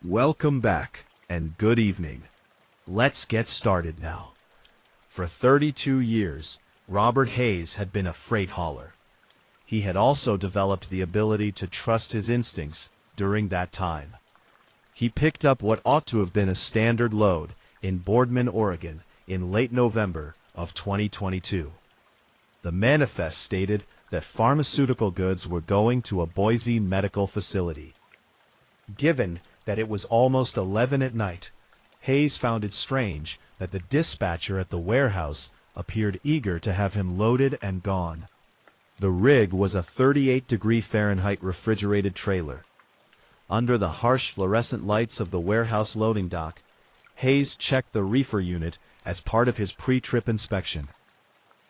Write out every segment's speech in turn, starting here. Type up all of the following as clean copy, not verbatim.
Welcome back, and good evening. Let's get started now. For 32 years, Robert Hayes had been a freight hauler. He had also developed the ability to trust his instincts during that time. He picked up what ought to have been a standard load in Boardman, Oregon, in late November of 2022. The manifest stated that pharmaceutical goods were going to a Boise medical facility. Given that it was almost 11 at night, Hayes found it strange that the dispatcher at the warehouse appeared eager to have him loaded and gone. The rig was a 38-degree Fahrenheit refrigerated trailer. Under the harsh fluorescent lights of the warehouse loading dock, Hayes checked the reefer unit as part of his pre-trip inspection.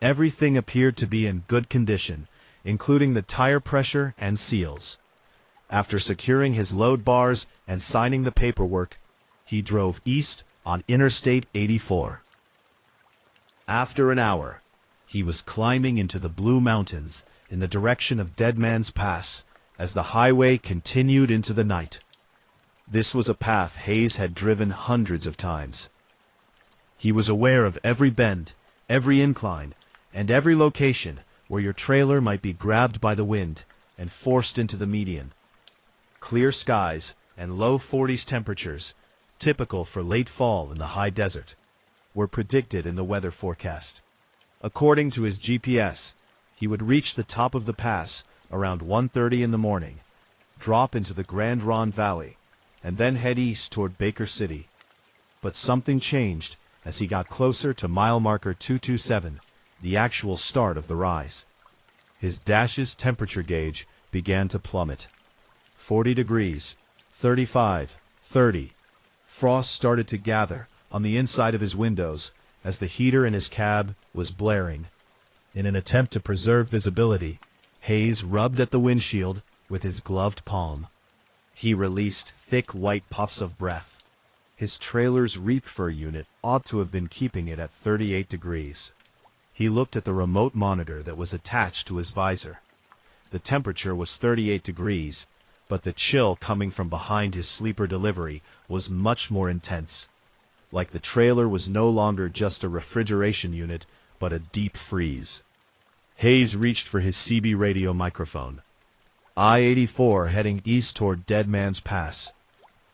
Everything appeared to be in good condition, including the tire pressure and seals. After securing his load bars and signing the paperwork, he drove east on Interstate 84. After an hour, he was climbing into the Blue Mountains in the direction of Dead Man's Pass as the highway continued into the night. This was a path Hayes had driven hundreds of times. He was aware of every bend, every incline, and every location where your trailer might be grabbed by the wind and forced into the median. Clear skies and low 40s temperatures, typical for late fall in the high desert, were predicted in the weather forecast. According to his GPS, he would reach the top of the pass around 1:30 in the morning, drop into the Grand Ronde Valley, and then head east toward Baker City. But something changed as he got closer to mile marker 227, the actual start of the rise. His dash's temperature gauge began to plummet. 40 degrees, 35, 30. Frost started to gather on the inside of his windows as the heater in his cab was blaring. In an attempt to preserve visibility, Hayes rubbed at the windshield with his gloved palm. He released thick white puffs of breath. His trailer's reefer unit ought to have been keeping it at 38 degrees. He looked at the remote monitor that was attached to his visor. The temperature was 38 degrees, but the chill coming from behind his sleeper delivery was much more intense. Like the trailer was no longer just a refrigeration unit, but a deep freeze. Hayes reached for his CB radio microphone. I-84 heading east toward Dead Man's Pass.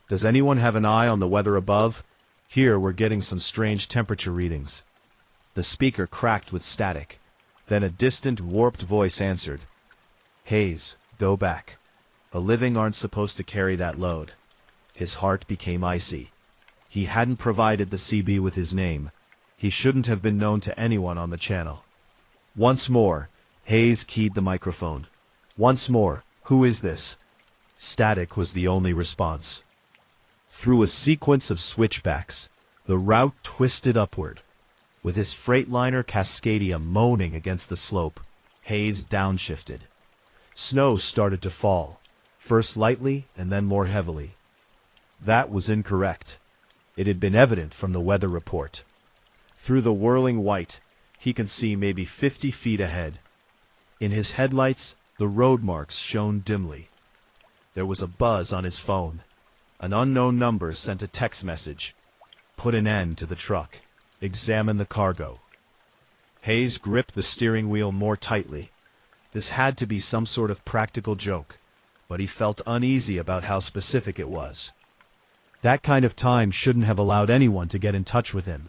Does anyone have an eye on the weather above? Here we're getting some strange temperature readings. The speaker cracked with static. Then a distant, warped voice answered. Hayes, go back. A living aren't supposed to carry that load. His heart became icy. He hadn't provided the CB with his name. He shouldn't have been known to anyone on the channel. Once more, Hayes keyed the microphone. Once more, who is this? Static was the only response. Through a sequence of switchbacks, the route twisted upward. With his Freightliner Cascadia moaning against the slope, Hayes downshifted. Snow started to fall, first lightly and then more heavily. That was incorrect. It had been evident from the weather report. Through the whirling white, he could see maybe 50 feet ahead. In his headlights, the road marks shone dimly. There was a buzz on his phone. An unknown number sent a text message. Put an end to the truck. Examine the cargo. Hayes gripped the steering wheel more tightly. This had to be some sort of practical joke, but he felt uneasy about how specific it was. That kind of time shouldn't have allowed anyone to get in touch with him.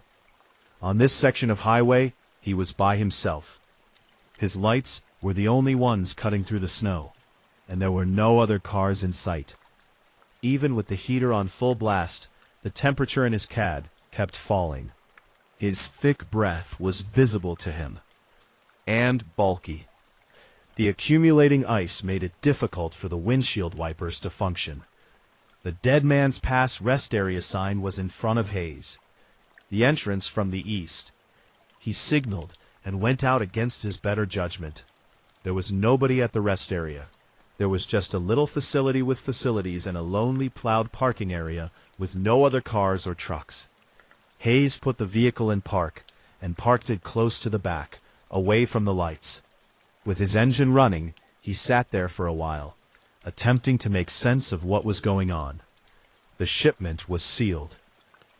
On this section of highway, he was by himself. His lights were the only ones cutting through the snow, and there were no other cars in sight. Even with the heater on full blast, the temperature in his cab kept falling. His thick breath was visible to him, and bulky. The accumulating ice made it difficult for the windshield wipers to function. The Dead Man's Pass rest area sign was in front of Hayes, the entrance from the east. He signaled and went out against his better judgment. There was nobody at the rest area. There was just a little facility with facilities and a lonely plowed parking area with no other cars or trucks. Hayes put the vehicle in park and parked it close to the back, away from the lights. With his engine running, he sat there for a while, attempting to make sense of what was going on. The shipment was sealed.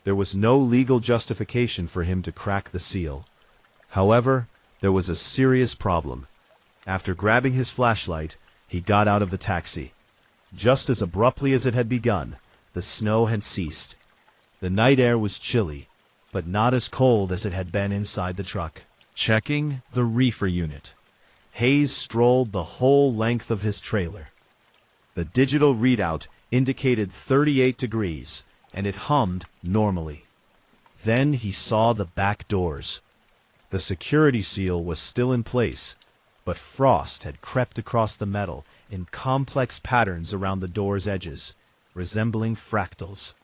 There was no legal justification for him to crack the seal. However, there was a serious problem. After grabbing his flashlight, he got out of the taxi. Just as abruptly as it had begun, the snow had ceased. The night air was chilly, but not as cold as it had been inside the truck. Checking the reefer unit, Hayes strolled the whole length of his trailer. The digital readout indicated 38 degrees, and it hummed normally. Then he saw the back doors. The security seal was still in place, but frost had crept across the metal in complex patterns around the door's edges, resembling fractals.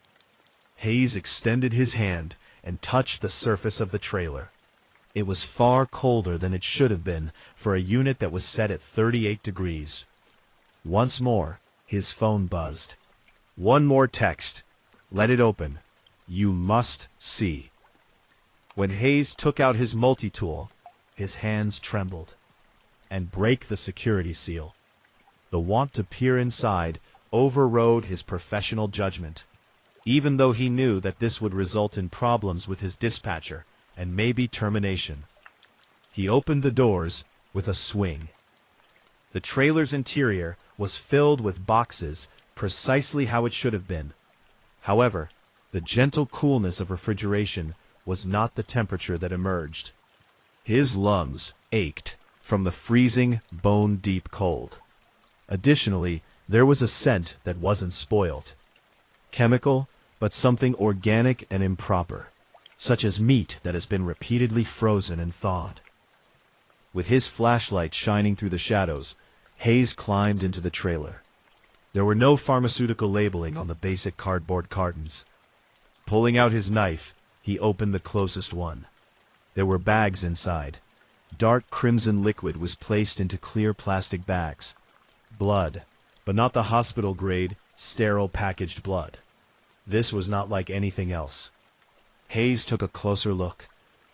Hayes extended his hand and touched the surface of the trailer. It was far colder than it should have been for a unit that was set at 38 degrees. Once more, his phone buzzed. One more text. Let it open. You must see. When Hayes took out his multi-tool, his hands trembled. And break the security seal. The want to peer inside overrode his professional judgment, even though he knew that this would result in problems with his dispatcher and maybe termination. He opened the doors with a swing. The trailer's interior was filled with boxes precisely how it should have been. However, the gentle coolness of refrigeration was not the temperature that emerged. His lungs ached from the freezing, bone-deep cold. Additionally, there was a scent that wasn't spoiled. Chemical, but something organic and improper, such as meat that has been repeatedly frozen and thawed. With his flashlight shining through the shadows, Hayes climbed into the trailer. There were no pharmaceutical labeling on the basic cardboard cartons. Pulling out his knife, he opened the closest one. There were bags inside. Dark crimson liquid was placed into clear plastic bags. Blood, but not the hospital-grade, sterile packaged blood. This was not like anything else. Hayes took a closer look.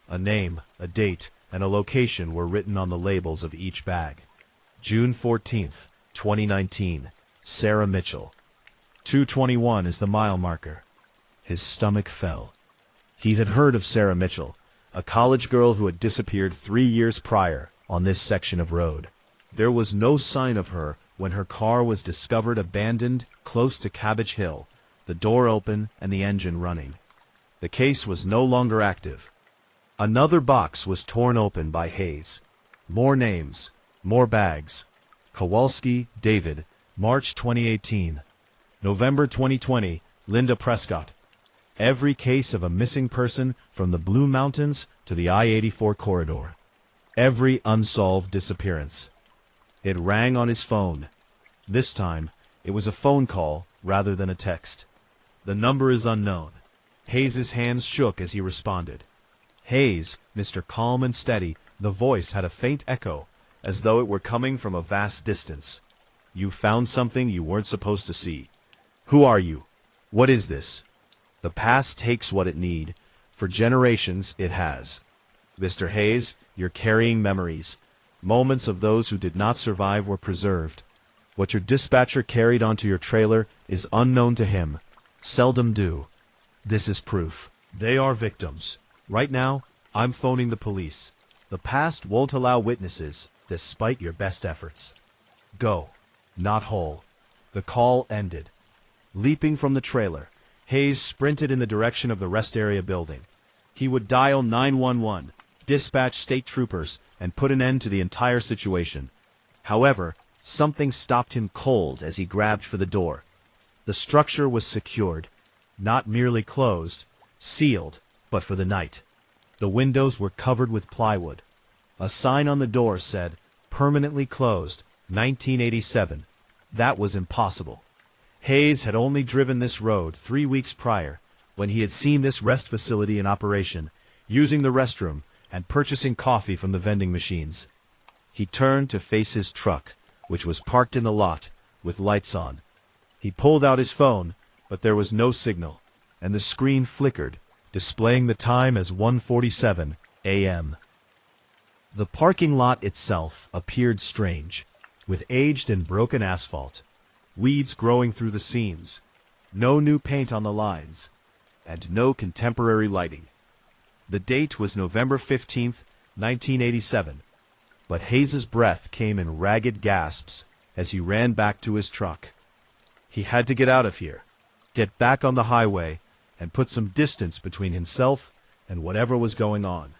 A name, a date, and a location were written on the labels of each bag. June 14th, 2019, Sarah Mitchell. 221 is the mile marker. His stomach fell. He had heard of Sarah Mitchell, a college girl who had disappeared 3 years prior on this section of road. There was no sign of her when her car was discovered abandoned close to Cabbage Hill, the door open and the engine running. The case was no longer active. Another box was torn open by Hayes. More names, more bags. Kowalski, David, March 2018. November 2020, Linda Prescott. Every case of a missing person from the Blue Mountains to the I-84 corridor. Every unsolved disappearance. It rang on his phone. This time, it was a phone call rather than a text. The number is unknown. Hayes's hands shook as he responded. Hayes, Mr. Calm and steady, the voice had a faint echo, as though it were coming from a vast distance. You found something you weren't supposed to see. Who are you? What is this? The past takes what it need. For generations, it has. Mr. Hayes, you're carrying memories. Moments of those who did not survive were preserved. What your dispatcher carried onto your trailer is unknown to him. Seldom do. This is proof. They are victims. Right now, I'm phoning the police. The past won't allow witnesses, despite your best efforts. Go. Not whole. The call ended. Leaping from the trailer, Hayes sprinted in the direction of the rest area building. He would dial 911, dispatch state troopers, and put an end to the entire situation. However, something stopped him cold as he grabbed for the door. The structure was secured, not merely closed, sealed, but for the night. The windows were covered with plywood. A sign on the door said, "Permanently closed, 1987. That was impossible. Hayes had only driven this road 3 weeks prior, when he had seen this rest facility in operation, using the restroom and purchasing coffee from the vending machines. He turned to face his truck, which was parked in the lot, with lights on. He pulled out his phone, but there was no signal, and the screen flickered, displaying the time as 1:47 a.m. The parking lot itself appeared strange, with aged and broken asphalt, weeds growing through the seams, no new paint on the lines, and no contemporary lighting. The date was November 15th, 1987, but Hayes's breath came in ragged gasps as he ran back to his truck. He had to get out of here, get back on the highway, and put some distance between himself and whatever was going on.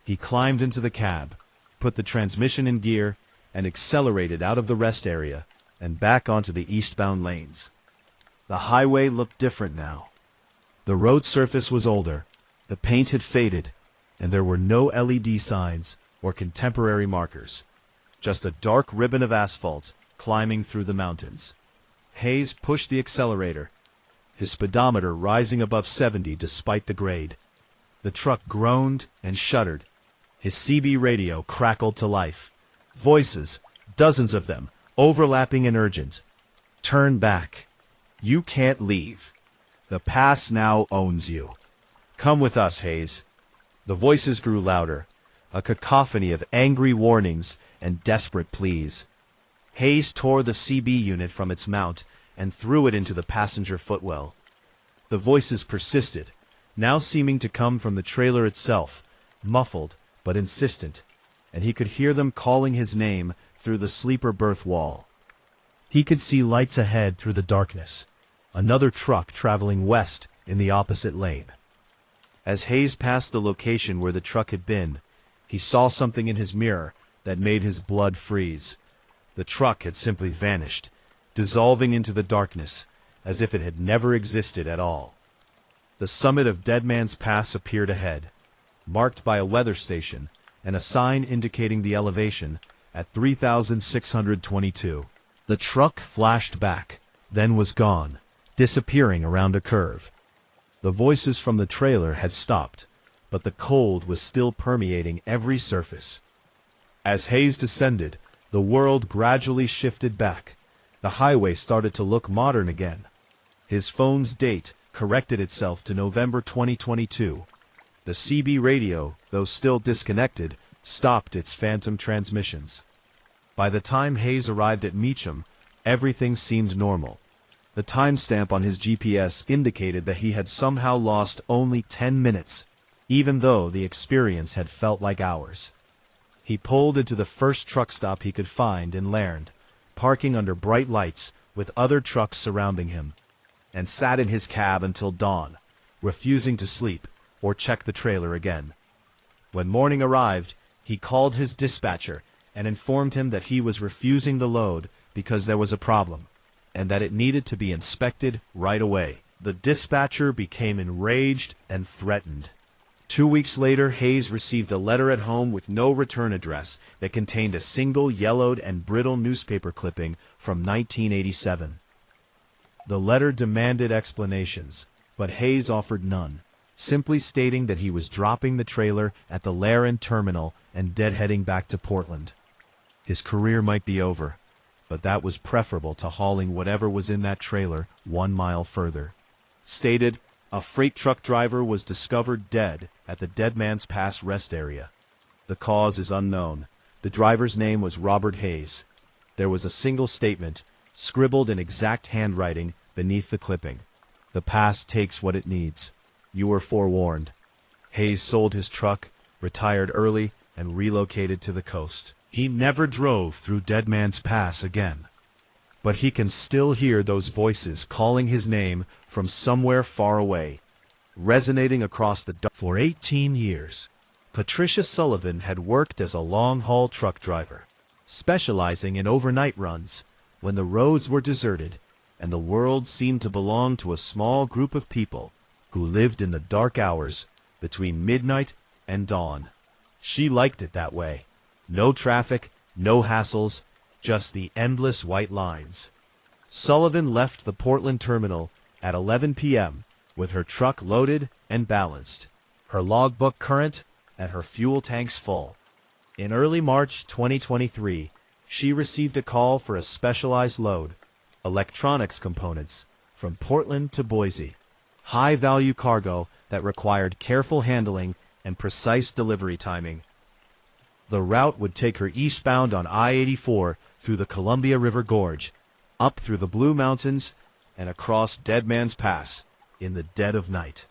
He climbed into the cab, put the transmission in gear, and accelerated out of the rest area and back onto the eastbound lanes. The highway looked different now. The road surface was older, the paint had faded, and there were no LED signs or contemporary markers. Just a dark ribbon of asphalt climbing through the mountains. Hayes pushed the accelerator, his speedometer rising above 70 despite the grade. The truck groaned and shuddered. His CB radio crackled to life. Voices, dozens of them, overlapping and urgent. Turn back. You can't leave. The pass now owns you. Come with us, Hayes. The voices grew louder, a cacophony of angry warnings and desperate pleas. Hayes tore the CB unit from its mount and threw it into the passenger footwell. The voices persisted, now seeming to come from the trailer itself, muffled but insistent, and he could hear them calling his name through the sleeper berth wall. He could see lights ahead through the darkness, another truck traveling west in the opposite lane. As Hayes passed the location where the truck had been, he saw something in his mirror that made his blood freeze. The truck had simply vanished, dissolving into the darkness, as if it had never existed at all. The summit of Dead Man's Pass appeared ahead, marked by a weather station and a sign indicating the elevation at 3,622. The truck flashed back, then was gone, disappearing around a curve. The voices from the trailer had stopped, but the cold was still permeating every surface. As Hayes descended, the world gradually shifted back. The highway started to look modern again. His phone's date corrected itself to November 2022. The CB radio, though still disconnected, stopped its phantom transmissions. By the time Hayes arrived at Meacham, everything seemed normal. The timestamp on his GPS indicated that he had somehow lost only 10 minutes, even though the experience had felt like hours. He pulled into the first truck stop he could find in Laird, parking under bright lights with other trucks surrounding him, and sat in his cab until dawn, refusing to sleep or check the trailer again. When morning arrived, he called his dispatcher and informed him that he was refusing the load because there was a problem, and that it needed to be inspected right away. The dispatcher became enraged and threatened. 2 weeks later, Hayes received a letter at home with no return address that contained a single yellowed and brittle newspaper clipping from 1987. The letter demanded explanations, but Hayes offered none, simply stating that he was dropping the trailer at the Laird terminal and deadheading back to Portland. His career might be over, but that was preferable to hauling whatever was in that trailer 1 mile further. Stated, a freight truck driver was discovered dead at the Dead Man's Pass rest area. The cause is unknown. The driver's name was Robert Hayes. There was a single statement, scribbled in exact handwriting beneath the clipping. The pass takes what it needs. You were forewarned. Hayes sold his truck, retired early, and relocated to the coast. He never drove through Dead Man's Pass again. But he can still hear those voices calling his name from somewhere far away, resonating across the dark. For 18 years, Patricia Sullivan had worked as a long-haul truck driver, specializing in overnight runs when the roads were deserted and the world seemed to belong to a small group of people who lived in the dark hours between midnight and dawn. She liked it that way. No traffic, no hassles, just the endless white lines. Sullivan left the Portland terminal at 11 p.m. with her truck loaded and balanced, her logbook current, and her fuel tanks full. In early March 2023, she received a call for a specialized load, electronics components, from Portland to Boise. High-value cargo that required careful handling and precise delivery timing. The route would take her eastbound on I-84 through the Columbia River Gorge, up through the Blue Mountains, and across Dead Man's Pass in the dead of night.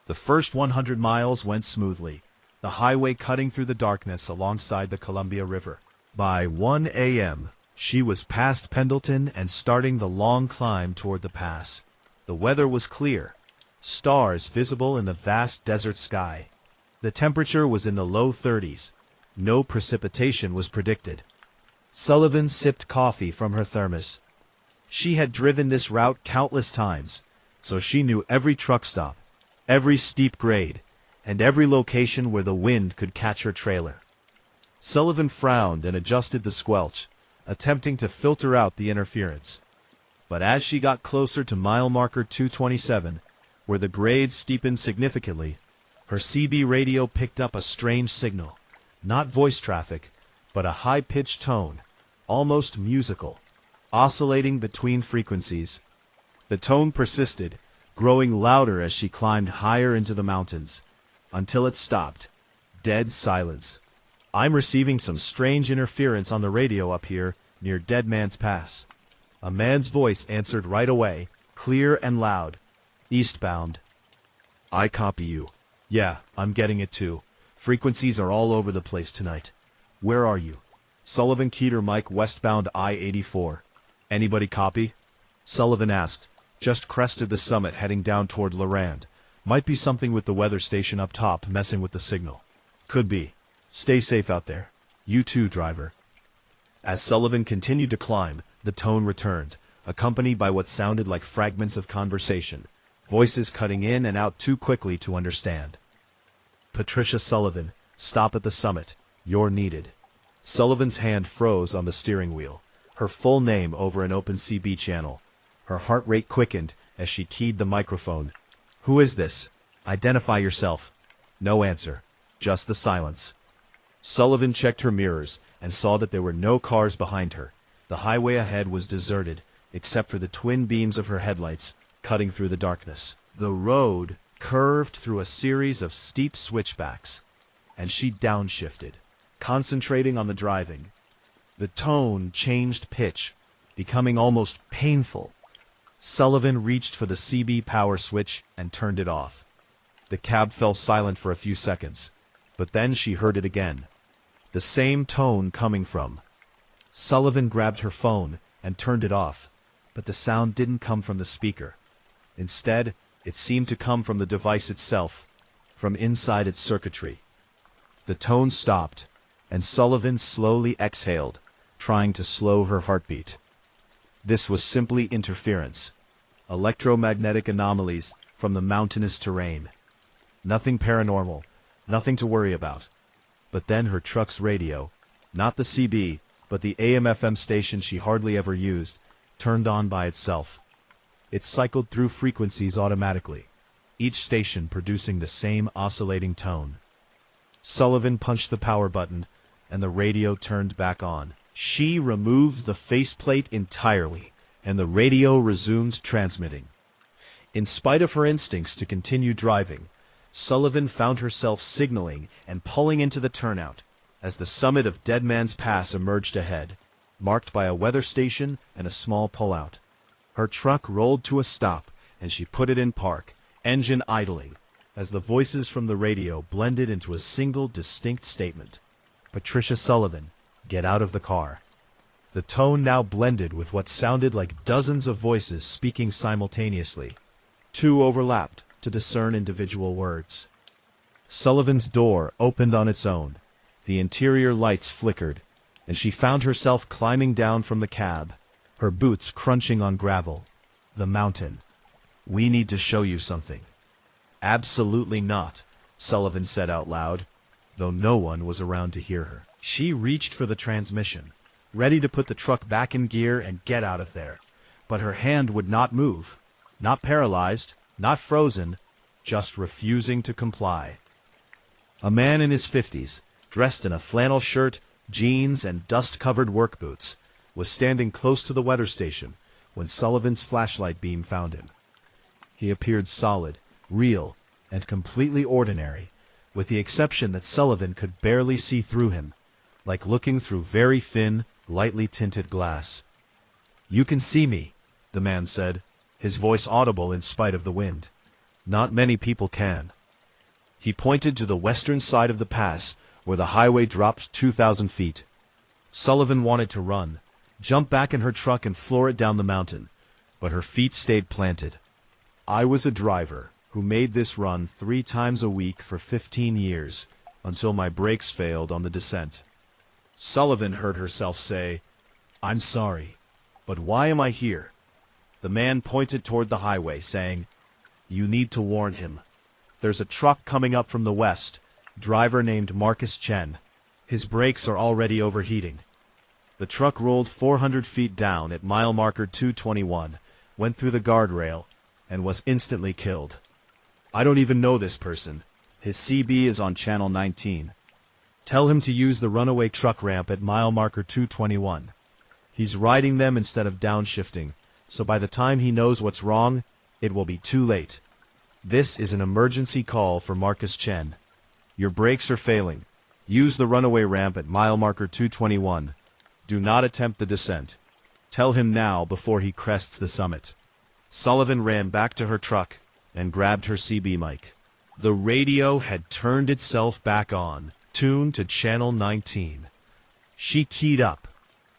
The first 100 miles went smoothly, the highway cutting through the darkness alongside the Columbia River. By 1 a.m., she was past Pendleton and starting the long climb toward the pass. The weather was clear, stars visible in the vast desert sky. The temperature was in the low 30s. No precipitation was predicted. Sullivan sipped coffee from her thermos. She had driven this route countless times, so she knew every truck stop, every steep grade, and every location where the wind could catch her trailer. Sullivan frowned and adjusted the squelch, attempting to filter out the interference. But as she got closer to mile marker 227, where the grades steepened significantly, her CB radio picked up a strange signal. Not voice traffic, but a high-pitched tone, almost musical, oscillating between frequencies. The tone persisted, growing louder as she climbed higher into the mountains, until it stopped. Dead silence. "I'm receiving some strange interference on the radio up here near Dead Man's Pass." A man's voice answered right away, clear and loud. "Eastbound." "I copy you." "Yeah, I'm getting it too. Frequencies are all over the place tonight." "Where are you?" Sullivan keyed her mic westbound I-84. "Anybody copy?" Sullivan asked. "Just crested the summit heading down toward Lorand. Might be something with the weather station up top messing with the signal." "Could be. Stay safe out there." "You too, driver." As Sullivan continued to climb, the tone returned, accompanied by what sounded like fragments of conversation, voices cutting in and out too quickly to understand. "Patricia Sullivan, stop at the summit. You're needed." Sullivan's hand froze on the steering wheel, her full name over an open CB channel. Her heart rate quickened as she keyed the microphone. "Who is this? Identify yourself." No answer, just the silence. Sullivan checked her mirrors and saw that there were no cars behind her. The highway ahead was deserted, except for the twin beams of her headlights cutting through the darkness. The road curved through a series of steep switchbacks, and she downshifted, concentrating on the driving. The tone changed pitch, becoming almost painful. Sullivan reached for the CB power switch and turned it off. The cab fell silent for a few seconds, but then she heard it again. The same tone coming from. Sullivan grabbed her phone and turned it off, but the sound didn't come from the speaker. Instead, it seemed to come from the device itself, from inside its circuitry. The tone stopped, and Sullivan slowly exhaled, trying to slow her heartbeat. This was simply interference, electromagnetic anomalies from the mountainous terrain. Nothing paranormal, nothing to worry about. But then her truck's radio, not the CB, but the AM/FM station she hardly ever used, turned on by itself. It cycled through frequencies automatically, each station producing the same oscillating tone. Sullivan punched the power button, and the radio turned back on. She removed the faceplate entirely, and the radio resumed transmitting. In spite of her instincts to continue driving, Sullivan found herself signaling and pulling into the turnout as the summit of Dead Man's Pass emerged ahead, marked by a weather station and a small pullout. Her truck rolled to a stop, and she put it in park, engine idling, as the voices from the radio blended into a single distinct statement. "Patricia Sullivan, get out of the car." The tone now blended with what sounded like dozens of voices speaking simultaneously. Two overlapped to discern individual words. Sullivan's door opened on its own. The interior lights flickered, and she found herself climbing down from the cab, her boots crunching on gravel. The mountain. "We need to show you something." "Absolutely not," Sullivan said out loud, though no one was around to hear her. She reached for the transmission, ready to put the truck back in gear and get out of there. But her hand would not move. Not paralyzed, not frozen, just refusing to comply. A man in his 50s, dressed in a flannel shirt, jeans, and dust-covered work boots, was standing close to the weather station when Sullivan's flashlight beam found him. He appeared solid, real, and completely ordinary, with the exception that Sullivan could barely see through him, like looking through very thin, lightly tinted glass. "You can see me," the man said, his voice audible in spite of the wind. Not many people can. He pointed to the western side of the pass, where the highway dropped 2,000 feet. Sullivan wanted to run, jump back in her truck and floor it down the mountain, but her feet stayed planted. I was a driver who made this run 3 times a week for 15 years, until my brakes failed on the descent. Sullivan heard herself say, "I'm sorry, but why am I here?" The man pointed toward the highway, saying, "You need to warn him. There's a truck coming up from the west, driver named Marcus Chen. His brakes are already overheating." The truck rolled 400 feet down at mile marker 221, went through the guardrail, and was instantly killed. "I don't even know this person. His CB is on channel 19. Tell him to use the runaway truck ramp at mile marker 221. He's riding them instead of downshifting, so by the time he knows what's wrong, it will be too late. This is an emergency call for Marcus Chen. Your brakes are failing. Use the runaway ramp at mile marker 221. Do not attempt the descent. Tell him now before he crests the summit." Sullivan ran back to her truck and grabbed her CB mic. The radio had turned itself back on, tuned to channel 19. She keyed up.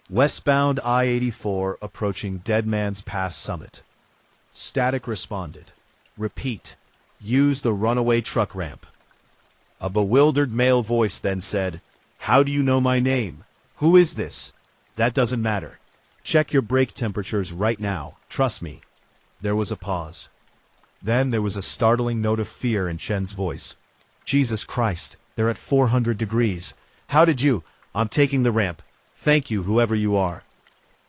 Westbound I-84 approaching Dead Man's Pass summit. Static responded. Repeat. Use the runaway truck ramp. A bewildered male voice then said, "How do you know my name? Who is this?" "That doesn't matter. Check your brake temperatures right now. Trust me." There was a pause. Then there was a startling note of fear in Chen's voice. "Jesus Christ, they're at 400 degrees. How did you—" "I'm taking the ramp. Thank you, whoever you are."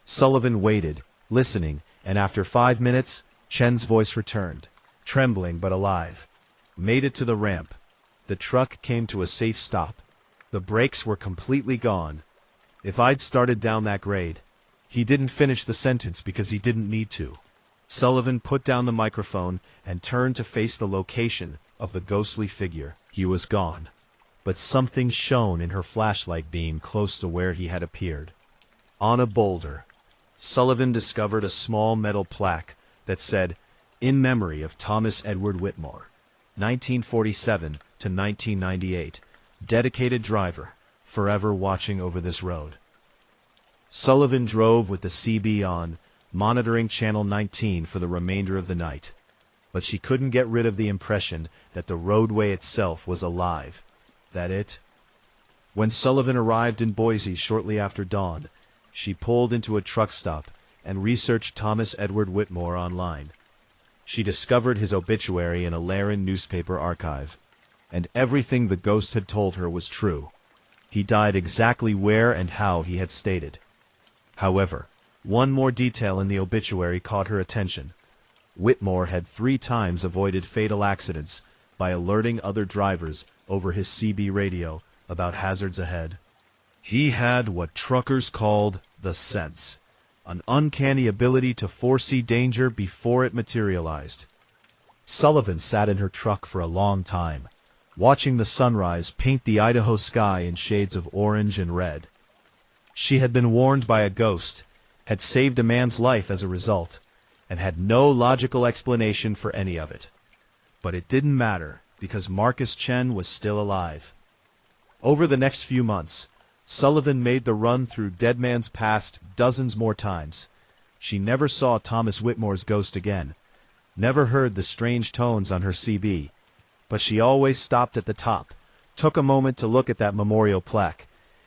Sullivan waited, listening, and after 5 minutes, Chen's voice returned, trembling but alive. "Made it to the ramp. The truck came to a safe stop. The brakes were completely gone. If I'd started down that grade—" He didn't finish the sentence because he didn't need to. Sullivan put down the microphone and turned to face the location of the ghostly figure. He was gone, but something shone in her flashlight beam close to where he had appeared. On a boulder, Sullivan discovered a small metal plaque that said, "In memory of Thomas Edward Whitmore, 1947 to 1998, dedicated driver, forever watching over this road." Sullivan drove with the CB on, monitoring channel 19 for the remainder of the night. But she couldn't get rid of the impression that the roadway itself was alive. That it? When Sullivan arrived in Boise shortly after dawn, she pulled into a truck stop and researched Thomas Edward Whitmore online. She discovered his obituary in a Laren newspaper archive, and everything the ghost had told her was true. He died exactly where and how he had stated. However, one more detail in the obituary caught her attention. Whitmore had 3 times avoided fatal accidents by alerting other drivers over his CB radio about hazards ahead. He had what truckers called the sense, an uncanny ability to foresee danger before it materialized. Sullivan sat in her truck for a long time, watching the sunrise paint the Idaho sky in shades of orange and red. She had been warned by a ghost, had saved a man's life as a result, and had no logical explanation for any of it. But it didn't matter, because Marcus Chen was still alive. Over the next few months, Sullivan made the run through Dead Man's Pass dozens more times. She never saw Thomas Whitmore's ghost again, never heard the strange tones on her CB, but she always stopped at the top, took a moment to look at that memorial plaque,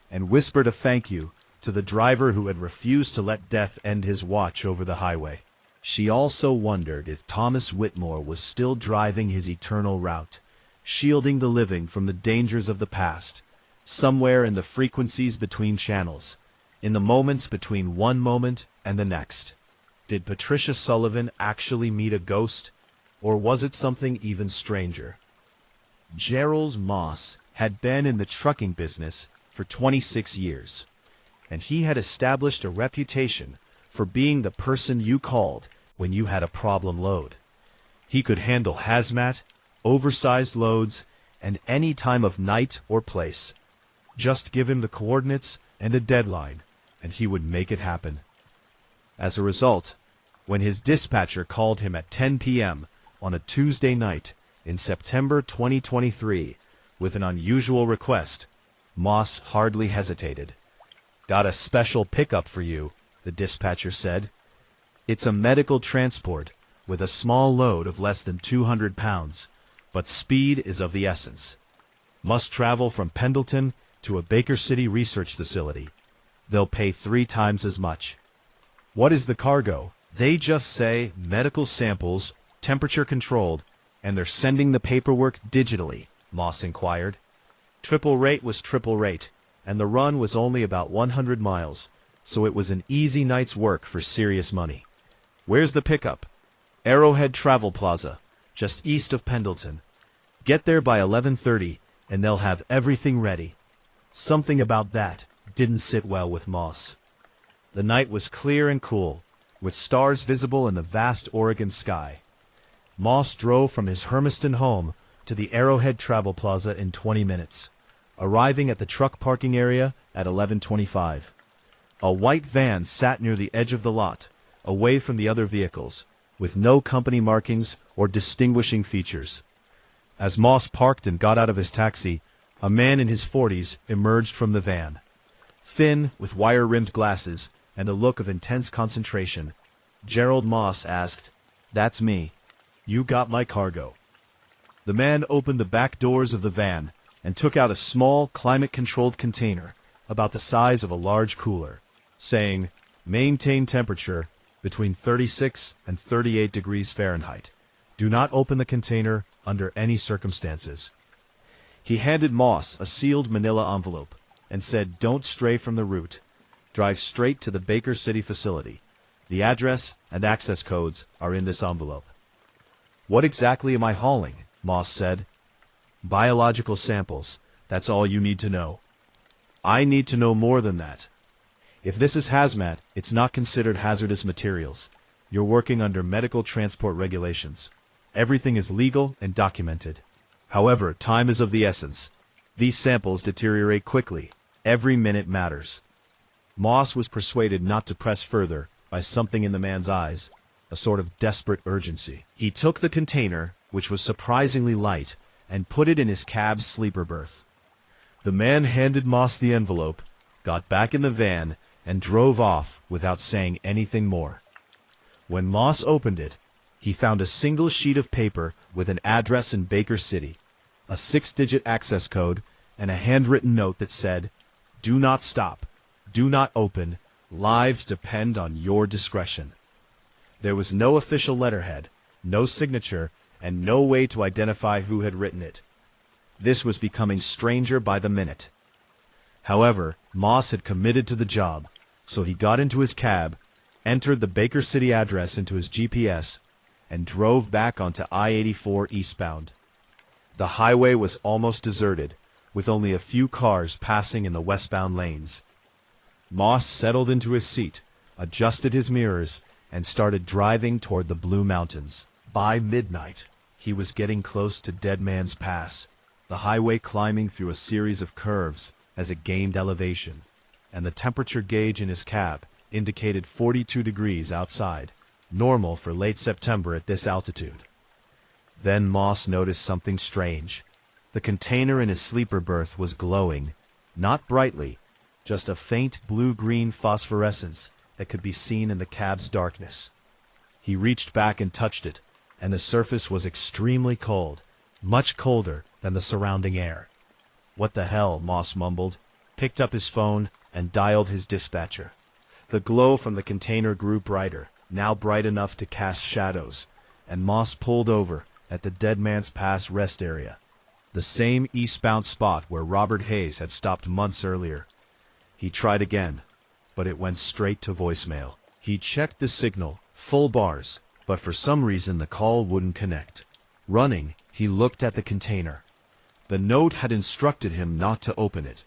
and whispered a thank you to the driver who had refused to let death end his watch over the highway. She also wondered if Thomas Whitmore was still driving his eternal route, shielding the living from the dangers of the past, somewhere in the frequencies between channels, in the moments between one moment and the next. Did Patricia Sullivan actually meet a ghost, or was it something even stranger? Gerald Moss had been in the trucking business for 26 years, and he had established a reputation for being the person you called when you had a problem load. He could handle hazmat, oversized loads, and any time of night or place. Just give him the coordinates and a deadline, and he would make it happen. As a result, when his dispatcher called him at 10 p.m. on a Tuesday night in September 2023 with an unusual request, Moss hardly hesitated. "Got a special pickup for you," the dispatcher said. "It's a medical transport with a small load of less than 200 pounds, but speed is of the essence. Must travel from Pendleton to a Baker City research facility. They'll pay 3 times as much." "What is the cargo?" "They just say medical samples, temperature controlled, and they're sending the paperwork digitally," Moss inquired. Triple rate was triple rate, and the run was only about 100 miles, so it was an easy night's work for serious money. "Where's the pickup?" "Arrowhead Travel Plaza, just east of Pendleton. Get there by 11:30, and they'll have everything ready." Something about that didn't sit well with Moss. The night was clear and cool, with stars visible in the vast Oregon sky. Moss drove from his Hermiston home to the Arrowhead Travel Plaza in 20 minutes, arriving at the truck parking area at 11:25. A white van sat near the edge of the lot, away from the other vehicles, with no company markings or distinguishing features. As Moss parked and got out of his taxi, a man in his 40s emerged from the van. Thin, with wire-rimmed glasses and a look of intense concentration, Gerald Moss asked, "That's me. You got my cargo." The man opened the back doors of the van and took out a small, climate-controlled container about the size of a large cooler, saying, "Maintain temperature between 36 and 38 degrees Fahrenheit. Do not open the container under any circumstances." He handed Moss a sealed manila envelope and said, "Don't stray from the route. Drive straight to the Baker City facility. The address and access codes are in this envelope." "What exactly am I hauling?" Moss said. "Biological samples. That's all you need to know." "I need to know more than that. If this is hazmat, it's not considered hazardous materials. You're working under medical transport regulations. Everything is legal and documented. However, time is of the essence. These samples deteriorate quickly. Every minute matters." Moss was persuaded not to press further by something in the man's eyes, a sort of desperate urgency. He took the container, which was surprisingly light, and put it in his cab's sleeper berth. The man handed Moss the envelope, got back in the van, and drove off without saying anything more. When Moss opened it, he found a single sheet of paper with an address in Baker City, a 6-digit access code, and a handwritten note that said, "Do not stop. Do not open. Lives depend on your discretion." There was no official letterhead, no signature, and no way to identify who had written it. This was becoming stranger by the minute. However, Moss had committed to the job, so he got into his cab, entered the Baker City address into his GPS, and drove back onto I-84 eastbound. The highway was almost deserted, with only a few cars passing in the westbound lanes. Moss settled into his seat, adjusted his mirrors, and started driving toward the Blue Mountains. By midnight, he was getting close to Dead Man's Pass, the highway climbing through a series of curves as it gained elevation, and the temperature gauge in his cab indicated 42 degrees outside, normal for late September at this altitude. Then Moss noticed something strange. The container in his sleeper berth was glowing, not brightly, just a faint blue-green phosphorescence that could be seen in the cab's darkness. He reached back and touched it, and the surface was extremely cold, much colder than the surrounding air. "What the hell?" Moss mumbled, picked up his phone, and dialed his dispatcher. The glow from the container grew brighter, now bright enough to cast shadows, and Moss pulled over at the Dead Man's Pass rest area, the same eastbound spot where Robert Hayes had stopped months earlier. He tried again, but it went straight to voicemail. He checked the signal, full bars, but for some reason the call wouldn't connect. Running, he looked at the container. The note had instructed him not to open it,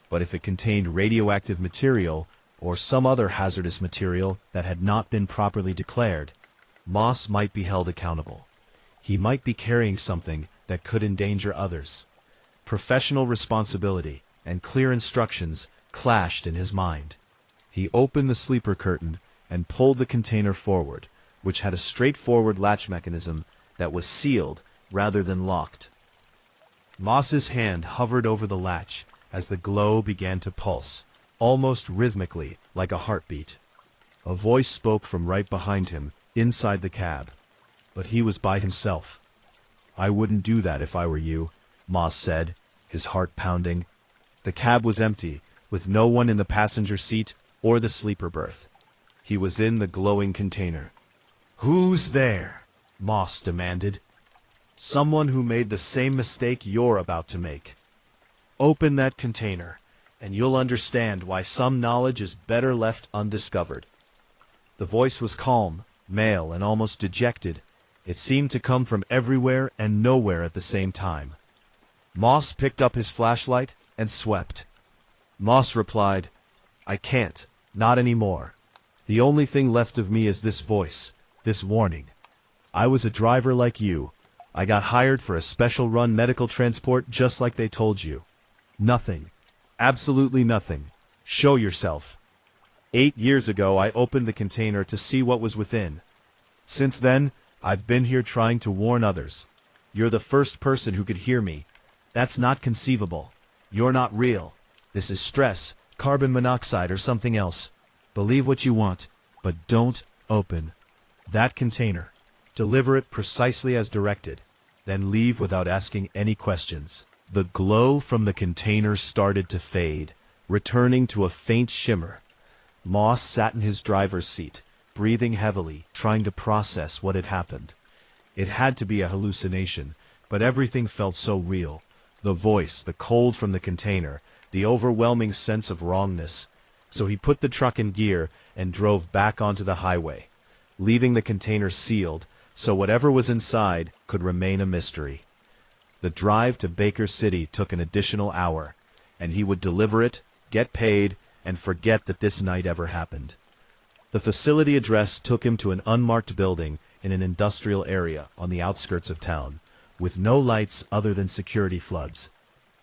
but if it contained radioactive material or some other hazardous material that had not been properly declared, Moss might be held accountable. He might be carrying something that could endanger others. Professional responsibility and clear instructions clashed in his mind. He opened the sleeper curtain and pulled the container forward, which had a straightforward latch mechanism that was sealed rather than locked. Moss's hand hovered over the latch as the glow began to pulse, almost rhythmically, like a heartbeat. A voice spoke from right behind him, inside the cab. But he was by himself. "I wouldn't do that if I were you," Moss said, his heart pounding. The cab was empty, with no one in the passenger seat or the sleeper berth. He was in the glowing container. "Who's there?" Moss demanded. "Someone who made the same mistake you're about to make. Open that container, and you'll understand why some knowledge is better left undiscovered." The voice was calm, male, and almost dejected. It seemed to come from everywhere and nowhere at the same time. Moss picked up his flashlight and swept. Moss replied, "I can't, not anymore. The only thing left of me is this voice, this warning. I was a driver like you. I got hired for a special run medical transport just like they told you. Nothing. Absolutely nothing. Show yourself." 8 years ago, I opened the container to see what was within. Since then, I've been here trying to warn others. You're the first person who could hear me. That's not conceivable. You're not real. This is stress, carbon monoxide, or something else. Believe what you want, but don't open that container. Deliver it precisely as directed, then leave without asking any questions. The glow from the container started to fade, returning to a faint shimmer. Moss sat in his driver's seat, breathing heavily, trying to process what had happened. It had to be a hallucination, but everything felt so real. The voice, the cold from the container, the overwhelming sense of wrongness. So he put the truck in gear and drove back onto the highway, leaving the container sealed so whatever was inside could remain a mystery. The drive to Baker City took an additional hour, and he would deliver it, get paid, and forget that this night ever happened. The facility address took him to an unmarked building in an industrial area on the outskirts of town, with no lights other than security floods.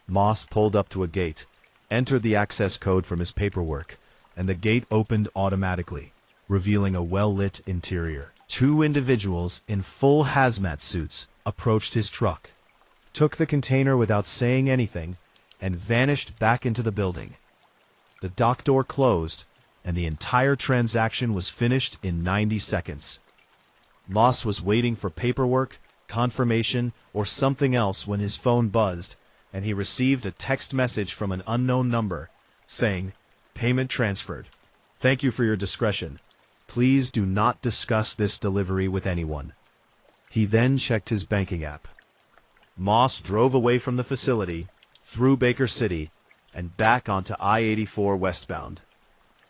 Moss pulled up to a gate, entered the access code from his paperwork, and the gate opened automatically, revealing a well-lit interior. 2 individuals in full hazmat suits approached his truck, took the container without saying anything, and vanished back into the building. The dock door closed, and the entire transaction was finished in 90 seconds. Moss was waiting for paperwork, confirmation, or something else when his phone buzzed, and he received a text message from an unknown number saying, "Payment transferred. Thank you for your discretion. Please do not discuss this delivery with anyone." He then checked his banking app. Moss drove away from the facility, through Baker City, and back onto I-84 westbound.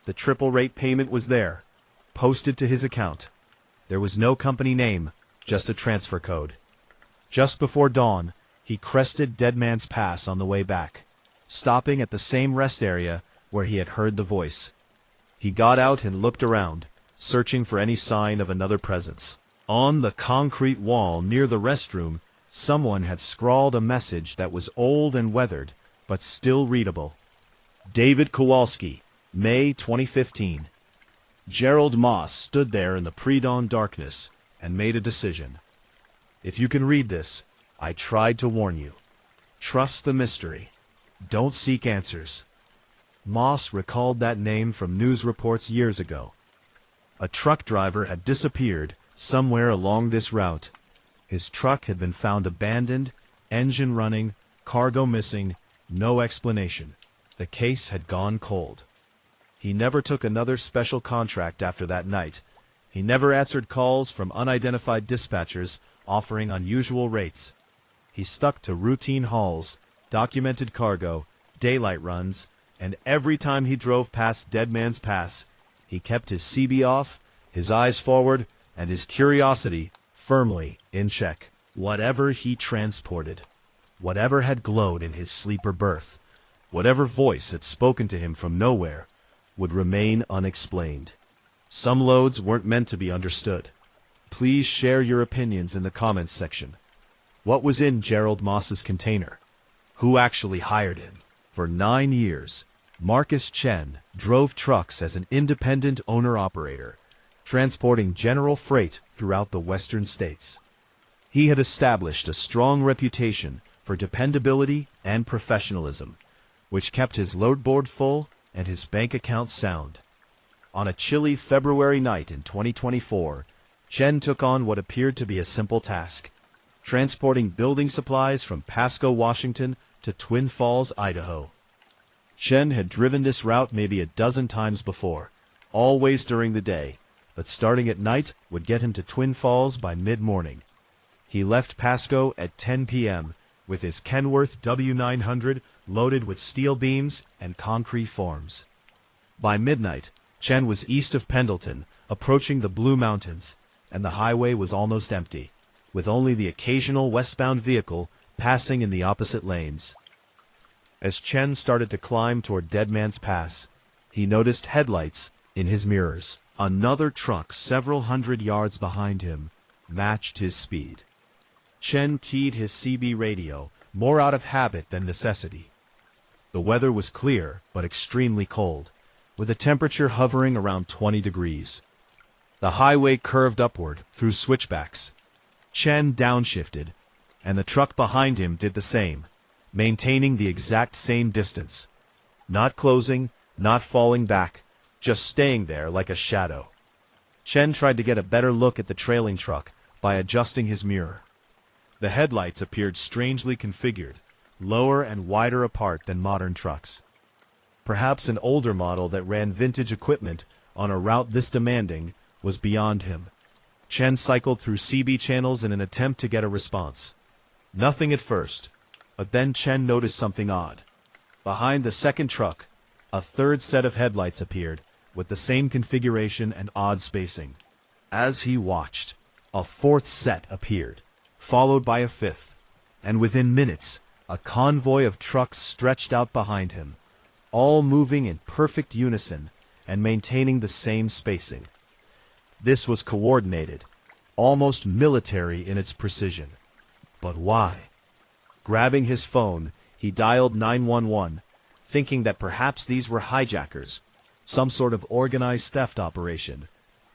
The triple rate payment was there, posted to his account. There was no company name, just a transfer code. Just before dawn, he crested Dead Man's Pass on the way back, stopping at the same rest area where he had heard the voice. He got out and looked around, searching for any sign of another presence. On the concrete wall near the restroom, someone had scrawled a message that was old and weathered, but still readable. David Kowalski, May 2015. Gerald Moss stood there in the pre-dawn darkness and made a decision. If you can read this, I tried to warn you. Trust the mystery. Don't seek answers. Moss recalled that name from news reports years ago. A truck driver had disappeared somewhere along this route. His truck had been found abandoned, engine running, cargo missing, no explanation. The case had gone cold. He never took another special contract after that night. He never answered calls from unidentified dispatchers offering unusual rates. He stuck to routine hauls, documented cargo, daylight runs, and every time he drove past Dead Man's Pass, he kept his CB off, his eyes forward, and his curiosity firmly in check. Whatever he transported, whatever had glowed in his sleeper berth, whatever voice had spoken to him from nowhere, would remain unexplained. Some loads weren't meant to be understood. Please share your opinions in the comments section. What was in Gerald Moss's container? Who actually hired him? For 9 years, Marcus Chen drove trucks as an independent owner-operator, transporting general freight throughout the western states. He had established a strong reputation for dependability and professionalism, which kept his load board full and his bank account sound. On a chilly February night in 2024, Chen took on what appeared to be a simple task: transporting building supplies from Pasco, Washington to Twin Falls, Idaho. Chen had driven this route maybe a dozen times before, always during the day, but starting at night would get him to Twin Falls by mid-morning. He left Pasco at 10 p.m. with his Kenworth W900 loaded with steel beams and concrete forms. By midnight, Chen was east of Pendleton, approaching the Blue Mountains, and the highway was almost empty, with only the occasional westbound vehicle passing in the opposite lanes. As Chen started to climb toward Dead Man's Pass, he noticed headlights in his mirrors. Another truck several hundred yards behind him matched his speed. Chen keyed his CB radio, more out of habit than necessity. The weather was clear but extremely cold, with a temperature hovering around 20 degrees. The highway curved upward through switchbacks. Chen downshifted, and the truck behind him did the same, maintaining the exact same distance. Not closing, not falling back, just staying there like a shadow. Chen tried to get a better look at the trailing truck by adjusting his mirror. The headlights appeared strangely configured, lower and wider apart than modern trucks. Perhaps an older model that ran vintage equipment on a route this demanding was beyond him. Chen cycled through CB channels in an attempt to get a response. Nothing at first, but then Chen noticed something odd. Behind the second truck, a third set of headlights appeared, with the same configuration and odd spacing. As he watched, a fourth set appeared, followed by a fifth, and within minutes, a convoy of trucks stretched out behind him, all moving in perfect unison and maintaining the same spacing. This was coordinated, almost military in its precision. But why? Grabbing his phone, he dialed 911, thinking that perhaps these were hijackers, some sort of organized theft operation,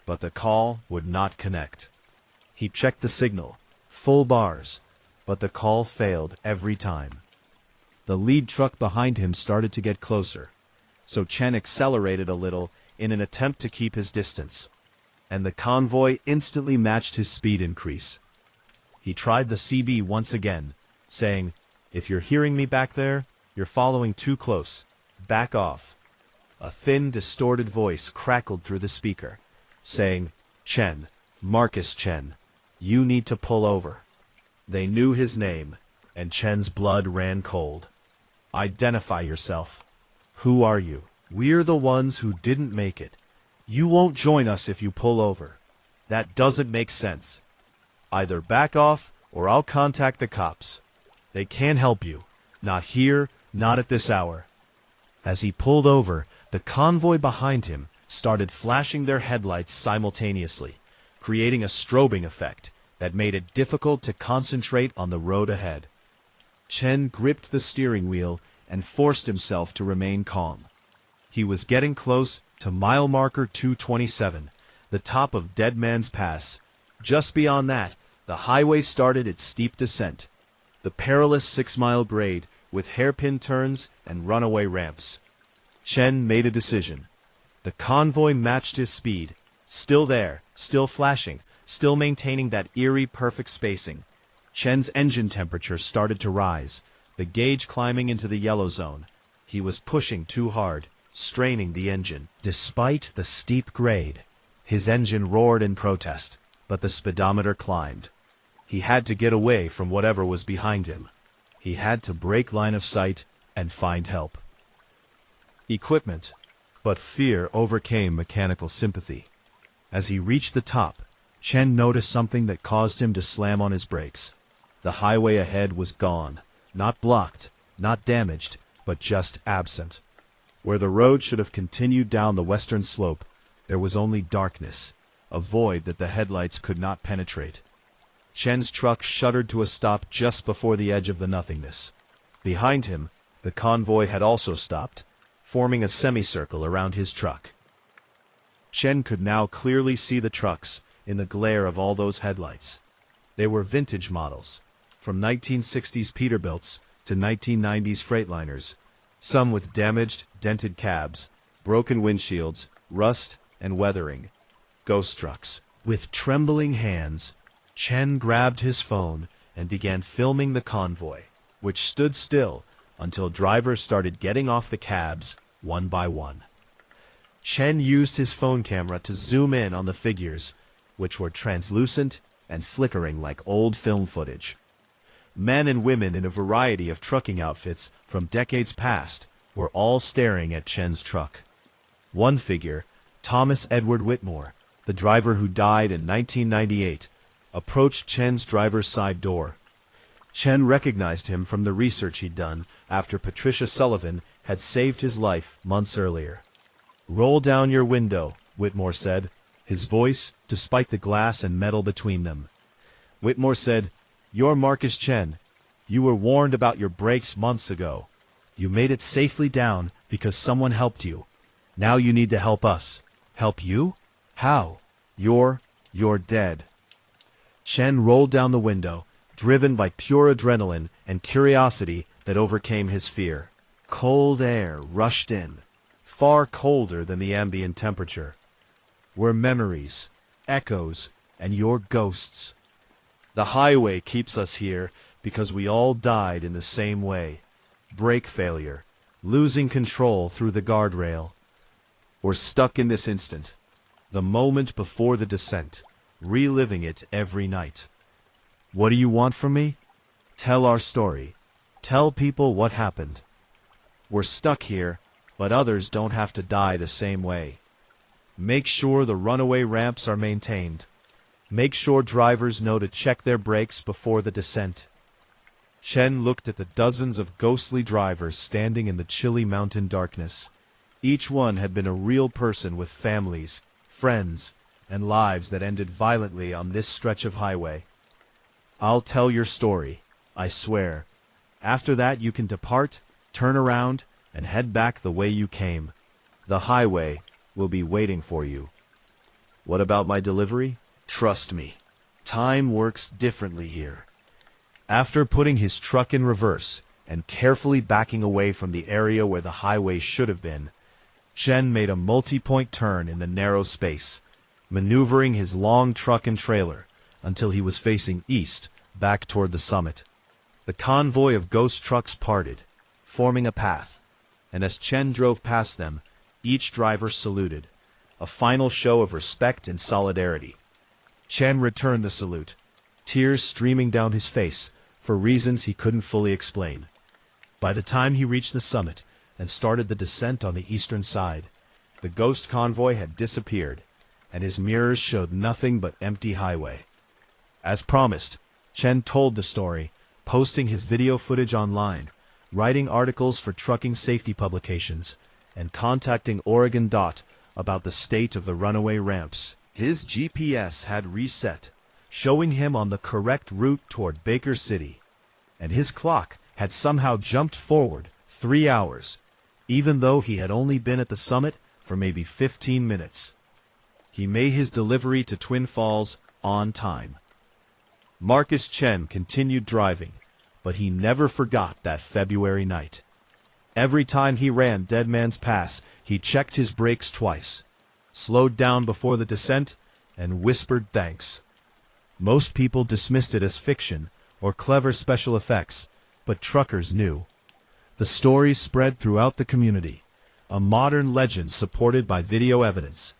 but the call would not connect. He checked the signal, full bars, but the call failed every time. The lead truck behind him started to get closer, so Chen accelerated a little in an attempt to keep his distance, and the convoy instantly matched his speed increase. He tried the CB once again, saying, "If you're hearing me back there, you're following too close. Back off." A thin, distorted voice crackled through the speaker, saying, "Chen, Marcus Chen, you need to pull over." They knew his name, and Chen's blood ran cold. "Identify yourself. Who are you?" "We're the ones who didn't make it. You won't join us if you pull over." "That doesn't make sense. Either back off or I'll contact the cops. They can't help you. Not here, not at this hour." As he pulled over, the convoy behind him started flashing their headlights simultaneously, creating a strobing effect that made it difficult to concentrate on the road ahead. Chen gripped the steering wheel and forced himself to remain calm. He was getting close to mile marker 227, the top of Dead Man's Pass. Just beyond that, the highway started its steep descent, the perilous 6-mile grade with hairpin turns and runaway ramps. Chen made a decision. The convoy matched his speed, still there, still flashing, still maintaining that eerie perfect spacing. Chen's engine temperature started to rise, the gauge climbing into the yellow zone. He was pushing too hard, straining the engine. Despite the steep grade, his engine roared in protest, but the speedometer climbed. He had to get away from whatever was behind him. He had to break line of sight and find help. Equipment, but fear overcame mechanical sympathy. As he reached the top, Chen noticed something that caused him to slam on his brakes. The highway ahead was gone, not blocked, not damaged, but just absent. Where the road should have continued down the western slope, there was only darkness, a void that the headlights could not penetrate. Chen's truck shuddered to a stop just before the edge of the nothingness. Behind him, the convoy had also stopped, forming a semicircle around his truck. Chen could now clearly see the trucks in the glare of all those headlights. They were vintage models, from 1960s Peterbilts to 1990s Freightliners, some with damaged, dented cabs, broken windshields, rust, and weathering. Ghost trucks. With trembling hands, Chen grabbed his phone and began filming the convoy, which stood still until drivers started getting off the cabs one by one. Chen used his phone camera to zoom in on the figures, which were translucent and flickering like old film footage. Men and women in a variety of trucking outfits from decades past were all staring at Chen's truck. One figure, Thomas Edward Whitmore, the driver who died in 1998, approached Chen's driver's side door. Chen recognized him from the research he'd done after Patricia Sullivan had saved his life months earlier. "Roll down your window," Whitmore said, his voice despite the glass and metal between them. Whitmore said, "You're Marcus Chen. You were warned about your brakes months ago. You made it safely down because someone helped you. Now you need to help us." "Help you? How?" You're dead." Chen rolled down the window, driven by pure adrenaline and curiosity that overcame his fear. Cold air rushed in, far colder than the ambient temperature. "We're memories, echoes, and your ghosts. The highway keeps us here because we all died in the same way. Brake failure, losing control through the guardrail. We're stuck in this instant, the moment before the descent, reliving it every night. What do you want from me? Tell our story. Tell people what happened. We're stuck here, but others don't have to die the same way. Make sure the runaway ramps are maintained. Make sure drivers know to check their brakes before the descent." Chen looked at the dozens of ghostly drivers standing in the chilly mountain darkness. Each one had been a real person with families, friends, and lives that ended violently on this stretch of highway. "I'll tell your story, I swear. After that you can depart, turn around, and head back the way you came. The highway will be waiting for you. What about my delivery? Trust me, time works differently here." After putting his truck in reverse and carefully backing away from the area where the highway should have been, Chen made a multi-point turn in the narrow space, maneuvering his long truck and trailer until he was facing east, back toward the summit. The convoy of ghost trucks parted, forming a path, and as Chen drove past them, each driver saluted, a final show of respect and solidarity. Chen returned the salute, tears streaming down his face for reasons he couldn't fully explain. By the time he reached the summit and started the descent on the eastern side, the ghost convoy had disappeared, and his mirrors showed nothing but empty highway. As promised, Chen told the story, posting his video footage online, writing articles for trucking safety publications, and contacting Oregon DOT about the state of the runaway ramps. His GPS had reset, showing him on the correct route toward Baker City, and his clock had somehow jumped forward 3 hours, even though he had only been at the summit for maybe 15 minutes. He made his delivery to Twin Falls on time. Marcus Chen continued driving, but he never forgot that February night. Every time he ran Dead Man's Pass, he checked his brakes twice, slowed down before the descent, and whispered thanks. Most people dismissed it as fiction or clever special effects, but truckers knew. The story spread throughout the community, a modern legend supported by video evidence.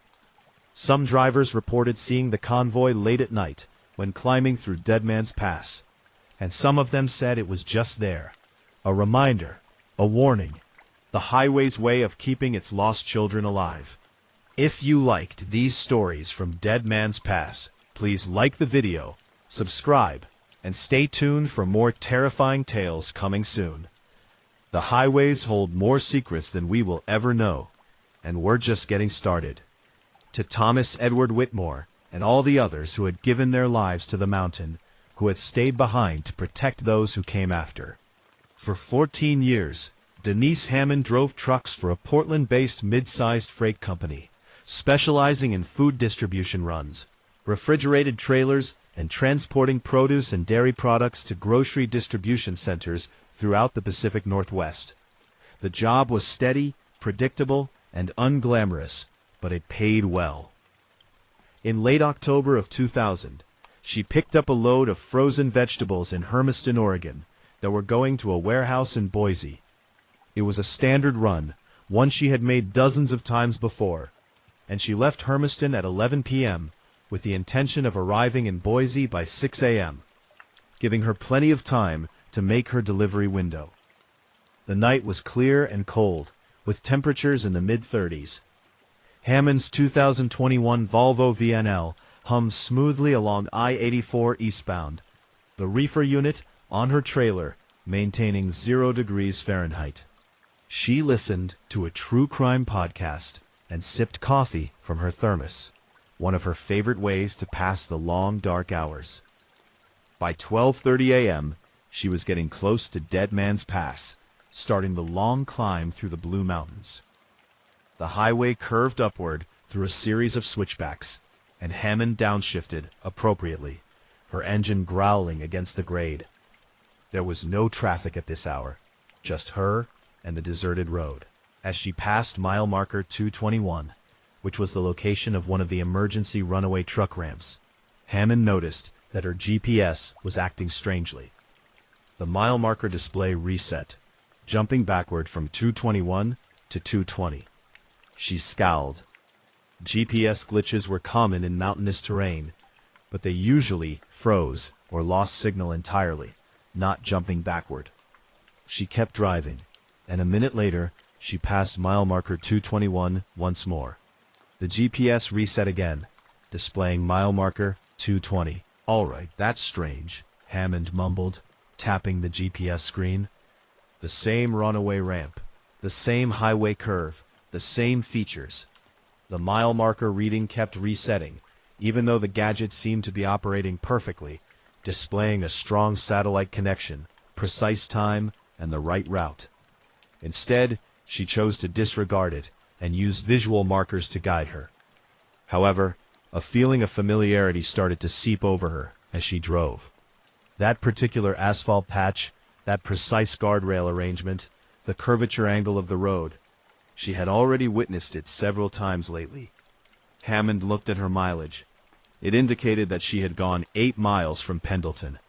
Some drivers reported seeing the convoy late at night when climbing through Dead Man's Pass, and some of them said it was just there, a reminder, a warning, the highway's way of keeping its lost children alive. If you liked these stories from Dead Man's Pass, please like the video, subscribe, and stay tuned for more terrifying tales coming soon. The highways hold more secrets than we will ever know, and we're just getting started. To Thomas Edward Whitmore and all the others who had given their lives to the mountain, who had stayed behind to protect those who came after. For 14 years, Denise Hammond drove trucks for a Portland-based mid-sized freight company, specializing in food distribution runs, refrigerated trailers, and transporting produce and dairy products to grocery distribution centers throughout the Pacific Northwest. The job was steady, predictable, and unglamorous, but it paid well. In late October of 2000, she picked up a load of frozen vegetables in Hermiston, Oregon, that were going to a warehouse in Boise. It was a standard run, one she had made dozens of times before, and she left Hermiston at 11 p.m. with the intention of arriving in Boise by 6 a.m., giving her plenty of time to make her delivery window. The night was clear and cold, with temperatures in the mid-30s. Hammond's 2021 Volvo VNL hummed smoothly along I-84 eastbound, the reefer unit on her trailer maintaining 0 degrees Fahrenheit. She listened to a true crime podcast and sipped coffee from her thermos, one of her favorite ways to pass the long, dark hours. By 12:30 a.m., she was getting close to Dead Man's Pass, starting the long climb through the Blue Mountains. The highway curved upward through a series of switchbacks, and Hammond downshifted appropriately, her engine growling against the grade. There was no traffic at this hour, just her and the deserted road. As she passed mile marker 221, which was the location of one of the emergency runaway truck ramps, Hammond noticed that her GPS was acting strangely. The mile marker display reset, jumping backward from 221 to 220. She scowled. GPS glitches were common in mountainous terrain, but they usually froze or lost signal entirely, not jumping backward. She kept driving, and a minute later, she passed mile marker 221 once more. The GPS reset again, displaying mile marker 220. "All right, that's strange," Hammond mumbled, tapping the GPS screen. The same runaway ramp, the same highway curve, the same features. The mile marker reading kept resetting, even though the gadget seemed to be operating perfectly, displaying a strong satellite connection, precise time, and the right route. Instead, she chose to disregard it and use visual markers to guide her. However, a feeling of familiarity started to seep over her as she drove. That particular asphalt patch, that precise guardrail arrangement, the curvature angle of the road, she had already witnessed it several times lately. Hammond looked at her mileage. It indicated that she had gone 8 miles from Pendleton.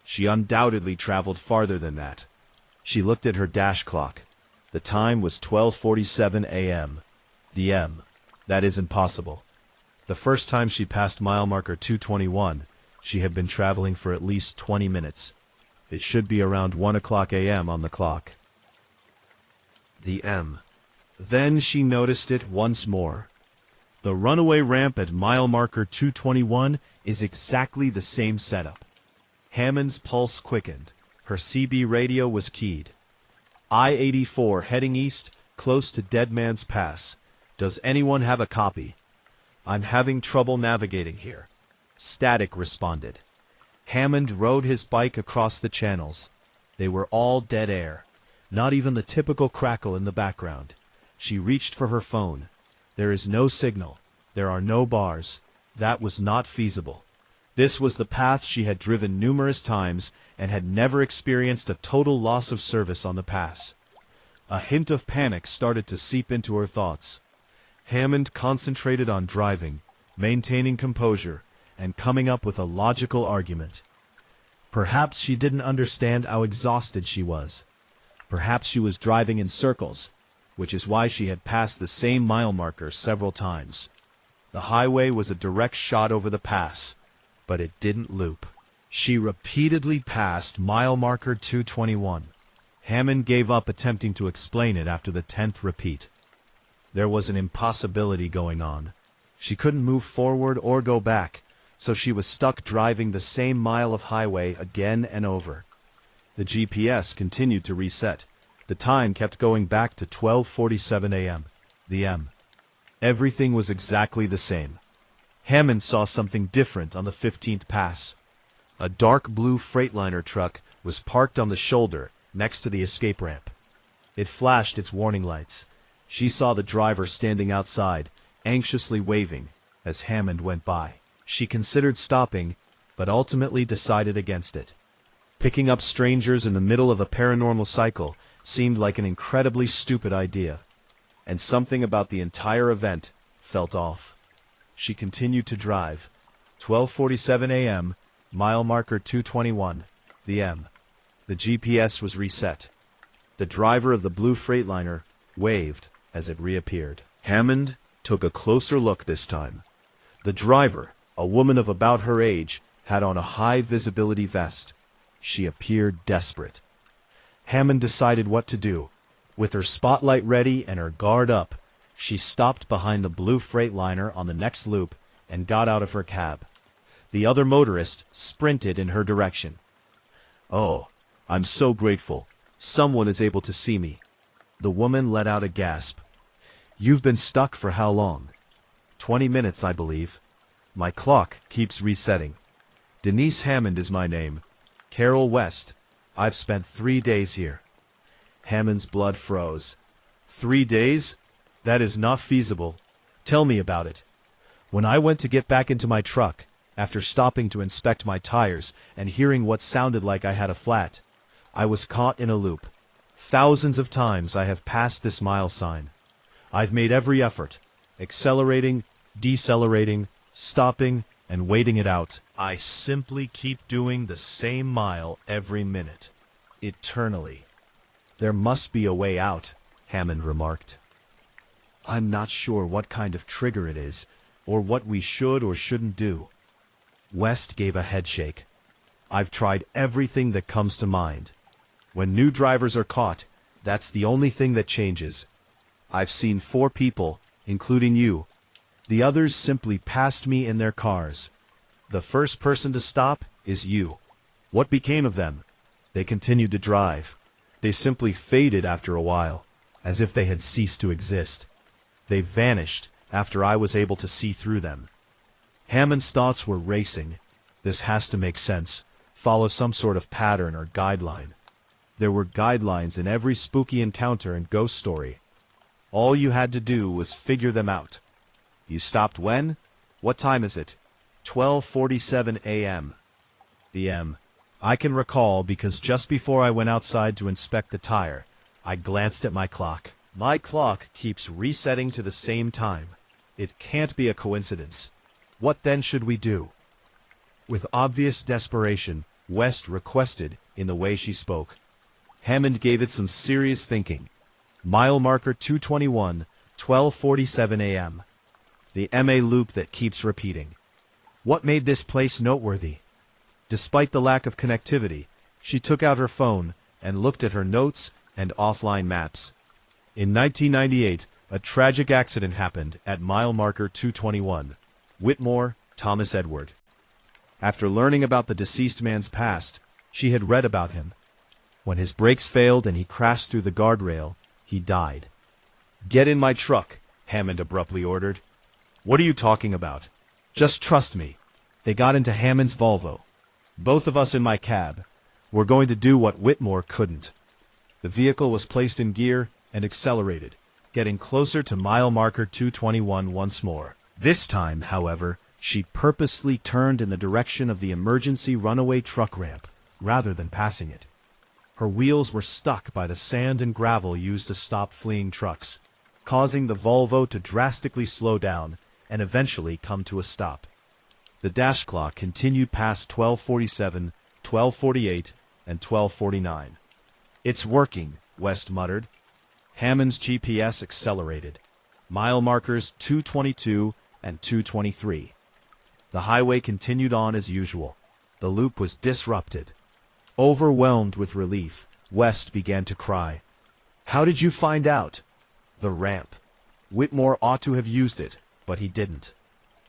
She undoubtedly traveled farther than that. She looked at her dash clock. The time was 12:47 a.m. The M. That isn't possible. The first time she passed mile marker 221, she had been traveling for at least 20 minutes. It should be around 1 o'clock a.m. on the clock. The M. Then she noticed it once more. The runaway ramp at mile marker 221 is exactly the same setup. Hammond's pulse quickened. Her CB radio was keyed. I-84 heading east, close to Dead Man's Pass. Does anyone have a copy? I'm having trouble navigating here. Static responded. Hammond rode his bike across the channels. They were all dead air. Not even the typical crackle in the background. She reached for her phone. There is no signal. There are no bars. That was not feasible. This was the path she had driven numerous times and had never experienced a total loss of service on the pass. A hint of panic started to seep into her thoughts. Hammond concentrated on driving, maintaining composure, and coming up with a logical argument. Perhaps she didn't understand how exhausted she was. Perhaps she was driving in circles, which is why she had passed the same mile marker several times. The highway was a direct shot over the pass, but it didn't loop. She repeatedly passed mile marker 221. Hammond gave up attempting to explain it after the 10th repeat. There was an impossibility going on. She couldn't move forward or go back, so she was stuck driving the same mile of highway again and over. The GPS continued to reset. The time kept going back to 12:47 a.m. The M. Everything was exactly the same. Hammond saw something different on the 15th pass. A dark blue Freightliner truck was parked on the shoulder next to the escape ramp. It flashed its warning lights. She saw the driver standing outside, anxiously waving as Hammond went by. She considered stopping, but ultimately decided against it. Picking up strangers in the middle of a paranormal cycle seemed like an incredibly stupid idea, and something about the entire event felt off. She continued to drive. 12:47 a.m., mile marker 221, the M. The GPS was reset. The driver of the blue Freightliner waved as it reappeared. Hammond took a closer look this time. The driver, a woman of about her age, had on a high-visibility vest. She appeared desperate. Hammond decided what to do. With her spotlight ready and her guard up, she stopped behind the blue Freightliner on the next loop and got out of her cab. The other motorist sprinted in her direction. "Oh, I'm so grateful. Someone is able to see me." The woman let out a gasp. "You've been stuck for how long?" 20 minutes, I believe. My clock keeps resetting. Denise Hammond is my name. Carol West. I've spent 3 days here. Hammond's blood froze. 3 days? That is not feasible. Tell me about it. When I went to get back into my truck, after stopping to inspect my tires and hearing what sounded like I had a flat, I was caught in a loop. Thousands of times I have passed this mile sign. I've made every effort, accelerating, decelerating, stopping, and waiting it out. I simply keep doing the same mile every minute. Eternally. There must be a way out, Hammond remarked. I'm not sure what kind of trigger it is, or what we should or shouldn't do. West gave a headshake. I've tried everything that comes to mind. When new drivers are caught, that's the only thing that changes. I've seen 4 people, including you. The others simply passed me in their cars. The first person to stop is you. What became of them? They continued to drive. They simply faded after a while, as if they had ceased to exist. They vanished after I was able to see through them. Hammond's thoughts were racing. This has to make sense, follow some sort of pattern or guideline. There were guidelines in every spooky encounter and ghost story. All you had to do was figure them out. You stopped when? What time is it? 12:47 a.m. The M. I can recall because just before I went outside to inspect the tire, I glanced at my clock. My clock keeps resetting to the same time. It can't be a coincidence. What then should we do? With obvious desperation, West requested in the way she spoke. Hammond gave it some serious thinking. Mile marker 221, 12:47 a.m. The MA loop that keeps repeating. What made this place noteworthy? Despite the lack of connectivity, she took out her phone and looked at her notes and offline maps. In 1998, a tragic accident happened at mile marker 221. Whitmore, Thomas Edward. After learning about the deceased man's past, she had read about him. When his brakes failed and he crashed through the guardrail, he died. Get in my truck, Hammond abruptly ordered. What are you talking about? Just trust me. They got into Hammond's Volvo. Both of us in my cab. We're going to do what Whitmore couldn't. The vehicle was placed in gear and accelerated, getting closer to mile marker 221 once more. This time, however, she purposely turned in the direction of the emergency runaway truck ramp, rather than passing it. Her wheels were stuck by the sand and gravel used to stop fleeing trucks, causing the Volvo to drastically slow down and eventually come to a stop. The dash clock continued past 12:47, 12:48, and 12:49. It's working, West muttered. Hammond's GPS accelerated. Mile markers 222 and 223. The highway continued on as usual. The loop was disrupted. Overwhelmed with relief, West began to cry. How did you find out? The ramp. Whitmore ought to have used it, but he didn't.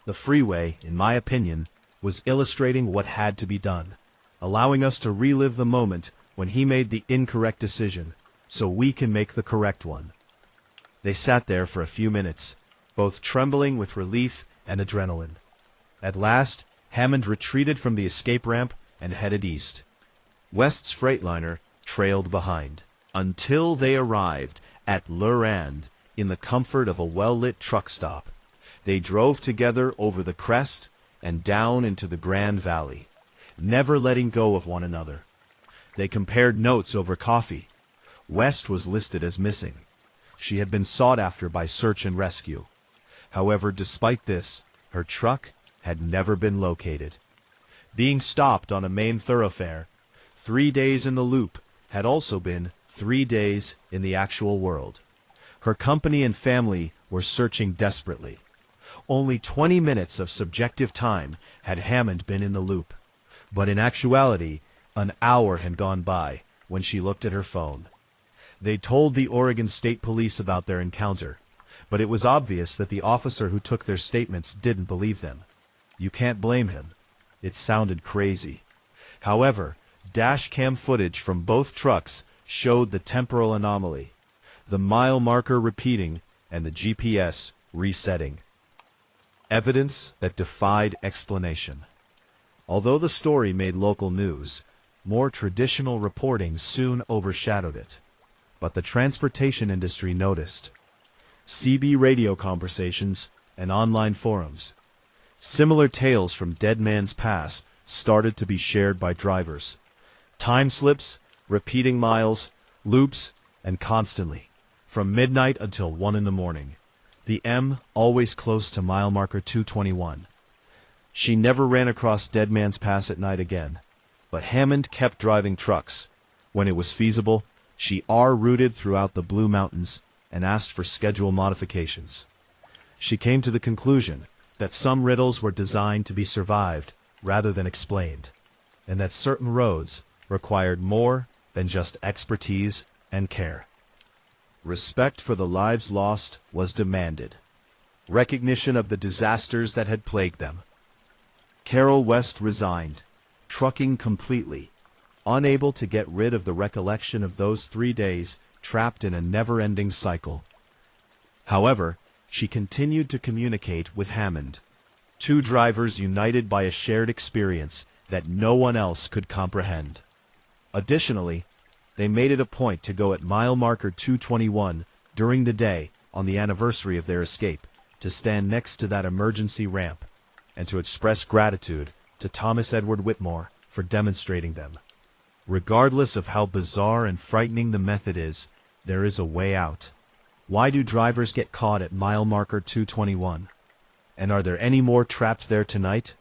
The freeway, in my opinion, was illustrating what had to be done, allowing us to relive the moment when he made the incorrect decision, so we can make the correct one. They sat there for a few minutes, both trembling with relief and adrenaline. At last, Hammond retreated from the escape ramp and headed east. West's Freightliner trailed behind, until they arrived at Lurand in the comfort of a well-lit truck stop. They drove together over the crest and down into the Grand Valley, never letting go of one another. They compared notes over coffee. West was listed as missing. She had been sought after by search and rescue. However, despite this, her truck had never been located. Being stopped on a main thoroughfare, 3 days in the loop had also been 3 days in the actual world. Her company and family were searching desperately. Only 20 minutes of subjective time had Hammond been in the loop. But in actuality, an hour had gone by when she looked at her phone. They told the Oregon State Police about their encounter, but it was obvious that the officer who took their statements didn't believe them. You can't blame him. It sounded crazy. However, dash cam footage from both trucks showed the temporal anomaly, the mile marker repeating and the GPS resetting. Evidence that defied explanation. Although the story made local news, more traditional reporting soon overshadowed it. But the transportation industry noticed. CB radio conversations and online forums. Similar tales from Dead Man's Pass started to be shared by drivers. Time slips, repeating miles, loops, and constantly, from midnight until 1 in the morning. The M always close to mile marker 221. She never ran across Dead Man's Pass at night again, but Hammond kept driving trucks. When it was feasible, she routed throughout the Blue Mountains and asked for schedule modifications. She came to the conclusion that some riddles were designed to be survived rather than explained, and that certain roads required more than just expertise and care. Respect for the lives lost was demanded. Recognition of the disasters that had plagued them. Carol West resigned, trucking completely, unable to get rid of the recollection of those 3 days trapped in a never-ending cycle. However, she continued to communicate with Hammond, two drivers united by a shared experience that no one else could comprehend. Additionally, they made it a point to go at mile marker 221 during the day on the anniversary of their escape, to stand next to that emergency ramp, and to express gratitude to Thomas Edward Whitmore for demonstrating them. Regardless of how bizarre and frightening the method is, there is a way out. Why do drivers get caught at mile marker 221? And are there any more trapped there tonight?